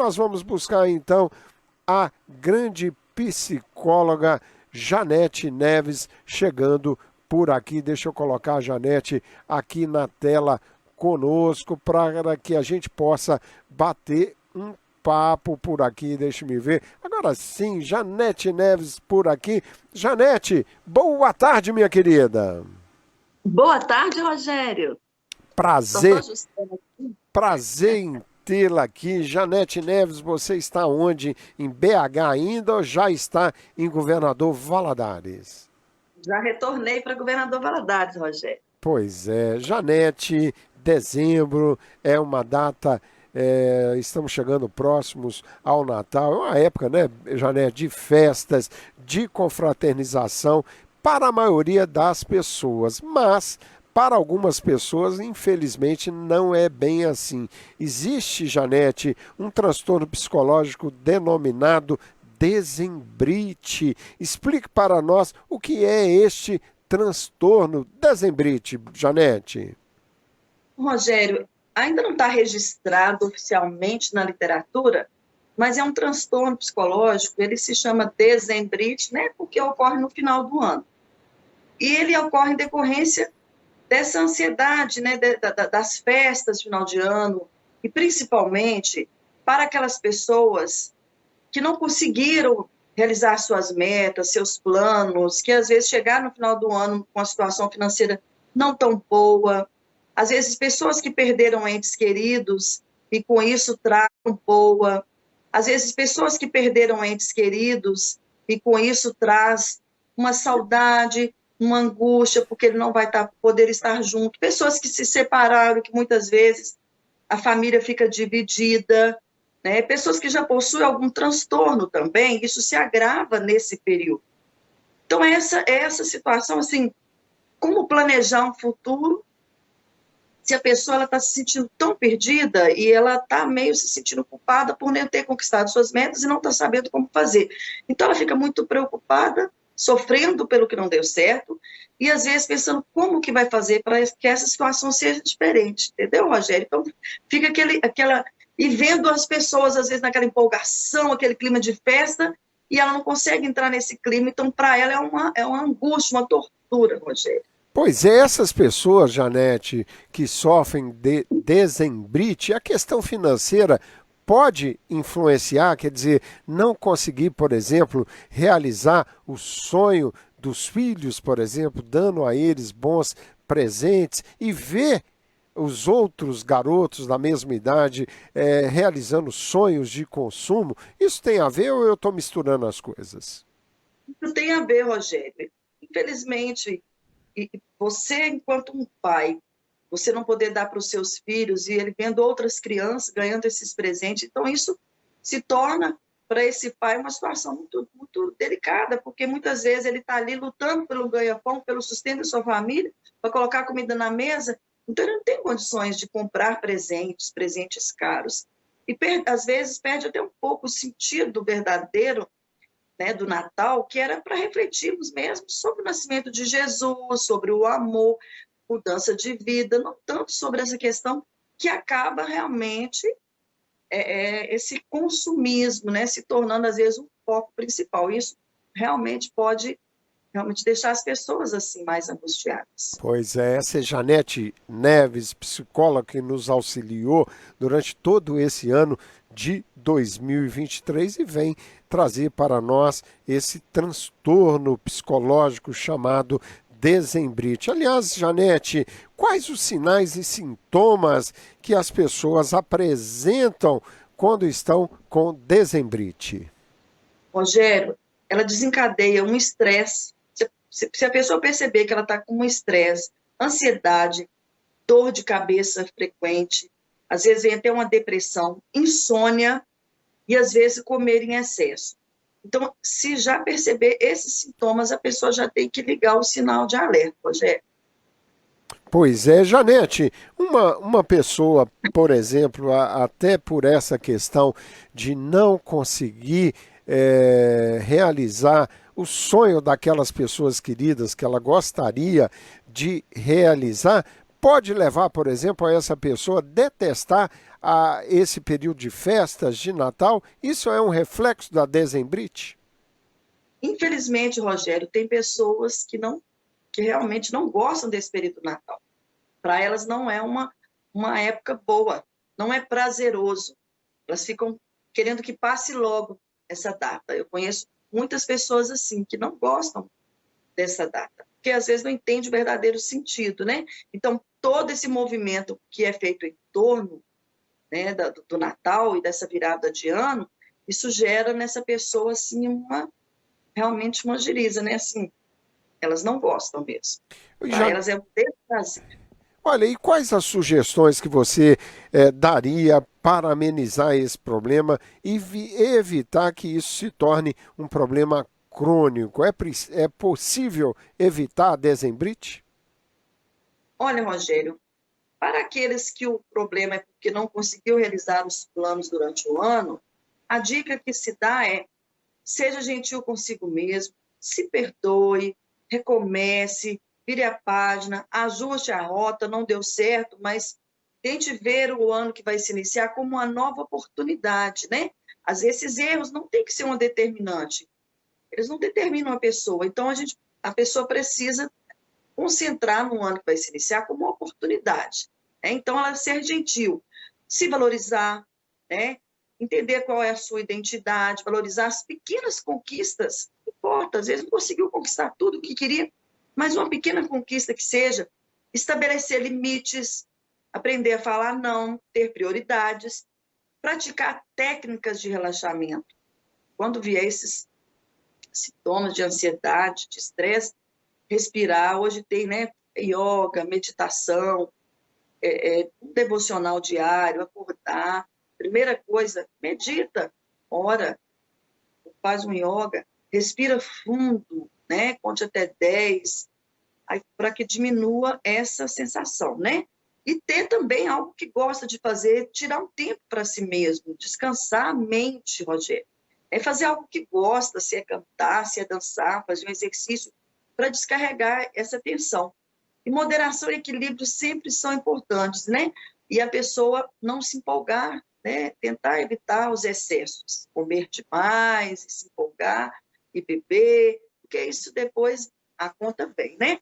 nós vamos buscar então a grande psicóloga Janete Neves chegando por aqui. Deixa eu colocar a Janete aqui na tela conosco para que a gente possa bater um papo por aqui. Deixa eu ver. Agora sim, Janete Neves por aqui. Janete, boa tarde, minha querida. Boa tarde, Rogério. Prazer, prazer em tê-la aqui. Janete Neves, você está onde? Em BH ainda ou já está em Governador Valadares? Já retornei para Governador Valadares, Rogério. Pois é, Janete, dezembro é uma data, estamos chegando próximos ao Natal, é uma época, né, Janete, de festas, de confraternização para a maioria das pessoas, mas para algumas pessoas, infelizmente, não é bem assim. Existe, Janete, um transtorno psicológico denominado dezembrite. Explique para nós o que é este transtorno dezembrite, Janete. Rogério, ainda não está registrado oficialmente na literatura, mas é um transtorno psicológico, ele se chama dezembrite, né, porque ocorre no final do ano. E ele ocorre em decorrência dessa ansiedade, né, das festas de final de ano, e principalmente para aquelas pessoas que não conseguiram realizar suas metas, seus planos, que às vezes chegaram no final do ano com a situação financeira não tão boa, às vezes pessoas que perderam entes queridos e com isso trazem boa, às vezes pessoas que perderam entes queridos e com isso traz uma saudade, uma angústia, porque ele não vai poder estar junto, pessoas que se separaram, que muitas vezes a família fica dividida, né? Pessoas que já possuem algum transtorno também, isso se agrava nesse período. Então, essa situação, assim, como planejar um futuro se a pessoa está se sentindo tão perdida e ela está meio se sentindo culpada por não ter conquistado suas metas e não está sabendo como fazer. Então, ela fica muito preocupada, sofrendo pelo que não deu certo e, às vezes, pensando como que vai fazer para que essa situação seja diferente, entendeu, Rogério? Então, fica aquela... E vendo as pessoas, às vezes, naquela empolgação, aquele clima de festa, e ela não consegue entrar nesse clima, então, para ela, é uma angústia, uma tortura, Rogério. Pois é, essas pessoas, Janete, que sofrem de dezembrite, a questão financeira pode influenciar, quer dizer, não conseguir, por exemplo, realizar o sonho dos filhos, por exemplo, dando a eles bons presentes e ver os outros garotos da mesma idade realizando sonhos de consumo. Isso tem a ver ou eu estou misturando as coisas? Isso tem a ver, Rogério. Infelizmente, e você, enquanto um pai, você não poder dar para os seus filhos e ele vendo outras crianças ganhando esses presentes, então isso se torna para esse pai uma situação muito, muito delicada, porque muitas vezes ele está ali lutando pelo ganha-pão, pelo sustento da sua família, para colocar comida na mesa, então ele não tem condições de comprar presentes caros. E às vezes perde até um pouco o sentido verdadeiro, né, do Natal, que era para refletirmos mesmo sobre o nascimento de Jesus, sobre o amor, mudança de vida, não tanto sobre essa questão que acaba realmente esse consumismo, né, se tornando às vezes um foco principal. Isso realmente pode deixar as pessoas assim mais angustiadas. Pois é, essa é Janete Neves, psicóloga que nos auxiliou durante todo esse ano de 2023 e vem trazer para nós esse transtorno psicológico chamado dezembrite. Aliás, Janete, quais os sinais e sintomas que as pessoas apresentam quando estão com dezembrite? Rogério, ela desencadeia um estresse. Se a pessoa perceber que ela está com um estresse, ansiedade, dor de cabeça frequente, às vezes vem até uma depressão, insônia e às vezes comer em excesso. Então, se já perceber esses sintomas, a pessoa já tem que ligar o sinal de alerta, Rogério. Pois é, Janete, uma pessoa, por exemplo, até por essa questão de não conseguir realizar o sonho daquelas pessoas queridas que ela gostaria de realizar, pode levar, por exemplo, a essa pessoa detestar esse período de festas, de Natal? Isso é um reflexo da dezembrite? Infelizmente, Rogério, tem pessoas que realmente não gostam desse período do Natal. Para elas não é uma época boa, não é prazeroso. Elas ficam querendo que passe logo essa data. Eu conheço muitas pessoas assim, que não gostam dessa data, porque às vezes não entende o verdadeiro sentido, né? Então, todo esse movimento que é feito em torno, né, do Natal e dessa virada de ano, isso gera nessa pessoa, assim, realmente uma giriza, né? Assim, elas não gostam mesmo. Para elas é um desprazer. Olha, e quais as sugestões que você daria para amenizar esse problema e evitar que isso se torne um problema crônico? É possível evitar a dezembrite? Olha, Rogério, para aqueles que o problema é porque não conseguiu realizar os planos durante o ano, a dica que se dá é: seja gentil consigo mesmo, se perdoe, recomece, vire a página, ajuste a rota, não deu certo, mas tente ver o ano que vai se iniciar como uma nova oportunidade, né? Às vezes, esses erros não tem que ser uma determinante, eles não determinam a pessoa, então a pessoa precisa concentrar no ano que vai se iniciar como uma oportunidade, né? Então, ela ser gentil, se valorizar, né? Entender qual é a sua identidade, valorizar as pequenas conquistas, não importa, às vezes não conseguiu conquistar tudo o que queria, mas uma pequena conquista que seja, estabelecer limites, aprender a falar não, ter prioridades, praticar técnicas de relaxamento. Quando vier esses sintomas de ansiedade, de estresse, respirar. Hoje tem, né, yoga, meditação, um devocional diário, acordar. Primeira coisa, medita, ora, faz um yoga, respira fundo, né, conte até 10, para que diminua essa sensação, né? E ter também algo que gosta de fazer, tirar um tempo para si mesmo, descansar a mente, Rogério. É fazer algo que gosta, se é cantar, se é dançar, fazer um exercício para descarregar essa tensão. E moderação e equilíbrio sempre são importantes, né? E a pessoa não se empolgar, né? Tentar evitar os excessos, comer demais, e se empolgar e beber, porque isso depois a conta vem, né?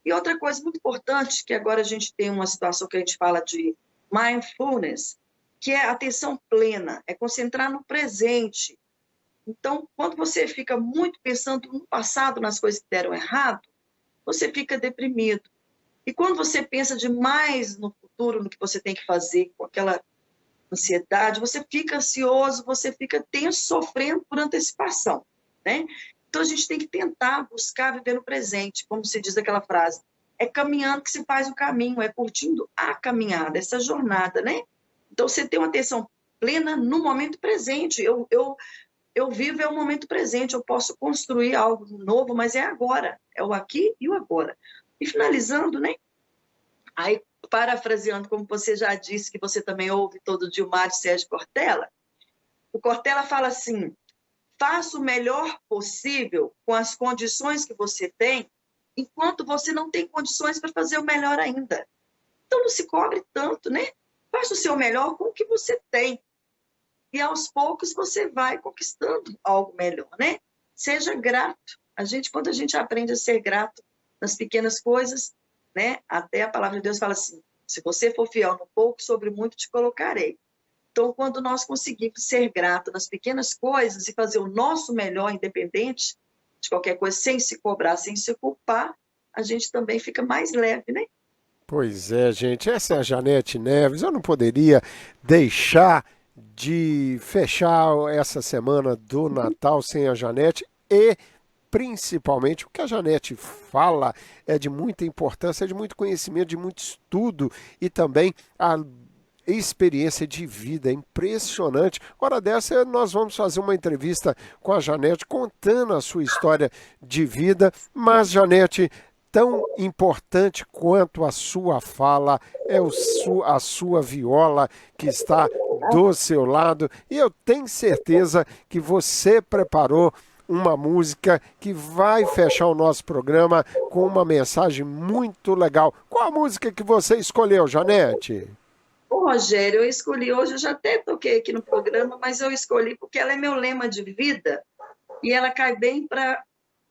E outra coisa muito importante, que agora a gente tem uma situação que a gente fala de mindfulness, que é atenção plena, é concentrar no presente. Então, quando você fica muito pensando no passado, nas coisas que deram errado, você fica deprimido. E quando você pensa demais no futuro, no que você tem que fazer, com aquela ansiedade, você fica ansioso, você fica tenso, sofrendo por antecipação, né? Então, a gente tem que tentar buscar viver no presente, como se diz aquela frase, é caminhando que se faz o caminho, é curtindo a caminhada, essa jornada, né? Então, você tem uma atenção plena no momento presente. Eu vivo é o momento presente, eu posso construir algo novo, mas é agora, é o aqui e o agora. E finalizando, né? Aí, parafraseando, como você já disse, que você também ouve todo dia o Mário Sérgio Cortella, o Cortella fala assim: faça o melhor possível com as condições que você tem, enquanto você não tem condições para fazer o melhor ainda. Então, não se cobre tanto, né? Faça o seu melhor com o que você tem. E, aos poucos, você vai conquistando algo melhor, né? Seja grato. Quando a gente aprende a ser grato nas pequenas coisas, né? Até a palavra de Deus fala assim: se você for fiel no pouco, sobre muito te colocarei. Então, quando nós conseguimos ser gratos nas pequenas coisas e fazer o nosso melhor, independente de qualquer coisa, sem se cobrar, sem se culpar, a gente também fica mais leve, né? Pois é, gente, essa é a Janete Neves. Eu não poderia deixar de fechar essa semana do Natal sem a Janete e principalmente o que a Janete fala é de muita importância, é de muito conhecimento, de muito estudo e também a experiência de vida impressionante. Hora dessa, nós vamos fazer uma entrevista com a Janete contando a sua história de vida, mas Janete, tão importante quanto a sua fala é a sua viola que está do seu lado e eu tenho certeza que você preparou uma música que vai fechar o nosso programa com uma mensagem muito legal. Qual a música que você escolheu, Janete? Ô, Rogério, eu escolhi hoje, eu já até toquei aqui no programa, mas eu escolhi porque ela é meu lema de vida e ela cai bem para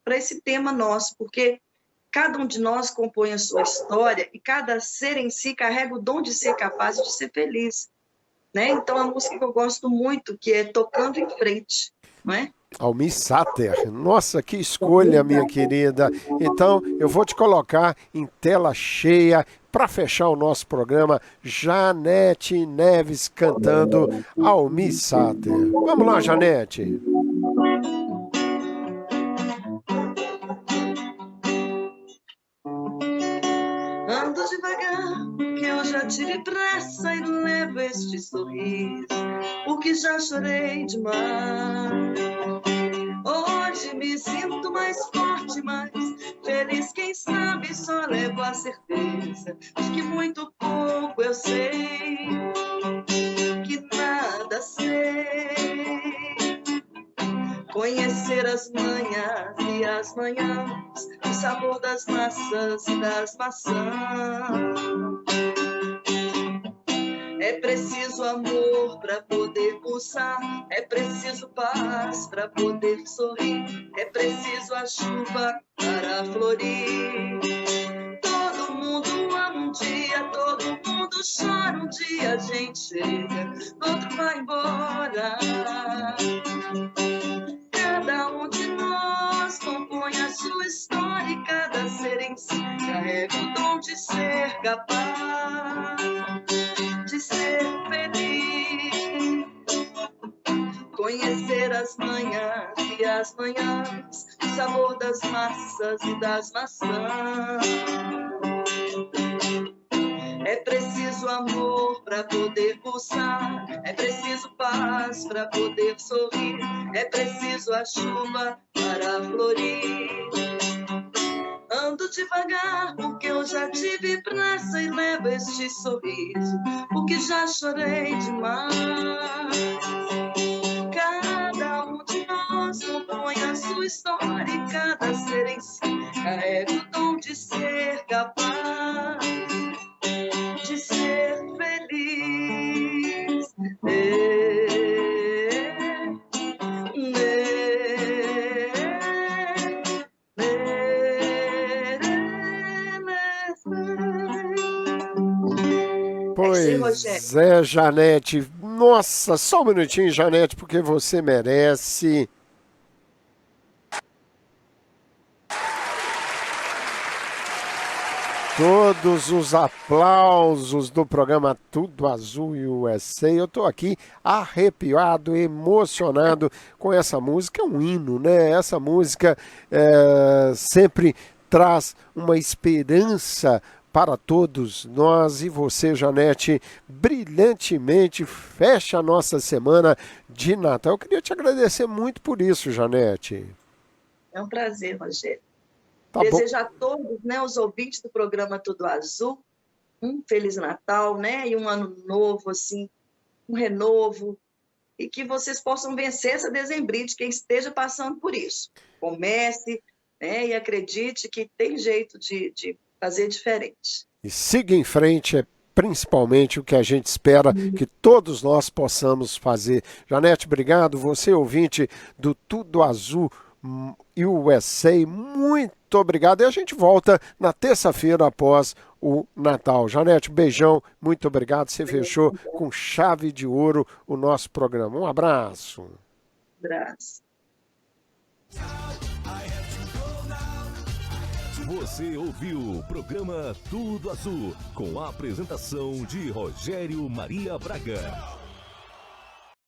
esse tema nosso, porque cada um de nós compõe a sua história e cada ser em si carrega o dom de ser capaz de ser feliz, né? Então, a música que eu gosto muito, que é Tocando em Frente, não é? Almir Sater. Nossa, que escolha, minha querida. Então, eu vou te colocar em tela cheia para fechar o nosso programa, Janete Neves cantando Almir Sater. Vamos lá, Janete. Ando devagar, que eu já tive pressa e levo este sorriso, porque já chorei demais. Hoje me sinto mais forte, mais feliz, quem sabe só levo a certeza de que muito pouco eu sei, que nada sei. Conhecer as manhãs e as manhãs, o sabor das massas e das maçãs. É preciso amor para poder pulsar, é preciso paz para poder sorrir, é preciso a chuva para florir. Todo mundo ama um dia, todo mundo chora um dia, a gente chega, outro vai embora. Cada um de nós compõe a sua história e cada ser em si carrega o dom de ser capaz de ser feliz. Conhecer as manhãs e as manhãs, o sabor das massas e das maçãs. É preciso amor para poder pulsar, é preciso paz para poder sorrir, é preciso a chuva para florir. Ando devagar porque eu já tive pressa e levo este sorriso, porque já chorei demais. Cada um de nós compõe a sua história e cada ser em si carrega o dom de ser capaz de ser feliz. Pois é, Janete. Nossa, só um minutinho, Janete, porque você merece. Todos os aplausos do programa Tudo Azul USA. Eu estou aqui arrepiado, emocionado com essa música. É um hino, né? Essa música sempre traz uma esperança para todos nós, e você, Janete, brilhantemente fecha a nossa semana de Natal. Eu queria te agradecer muito por isso, Janete. É um prazer, Rogério. Tá Desejo bom. a todos, né, os ouvintes do programa Tudo Azul, um Feliz Natal, né, e um ano novo, assim, um renovo, e que vocês possam vencer essa dezembrite, quem esteja passando por isso. Comece, né, e acredite que tem jeito de fazer diferente. E siga em frente, é principalmente o que a gente espera que todos nós possamos fazer. Janete, obrigado. Você, ouvinte do Tudo Azul USA, muito obrigado. E a gente volta na terça-feira após o Natal. Janete, um beijão, muito obrigado. Você fechou com chave de ouro o nosso programa. Um abraço. Um abraço. Você ouviu o programa Tudo Azul, com a apresentação de Rogério Maria Braga.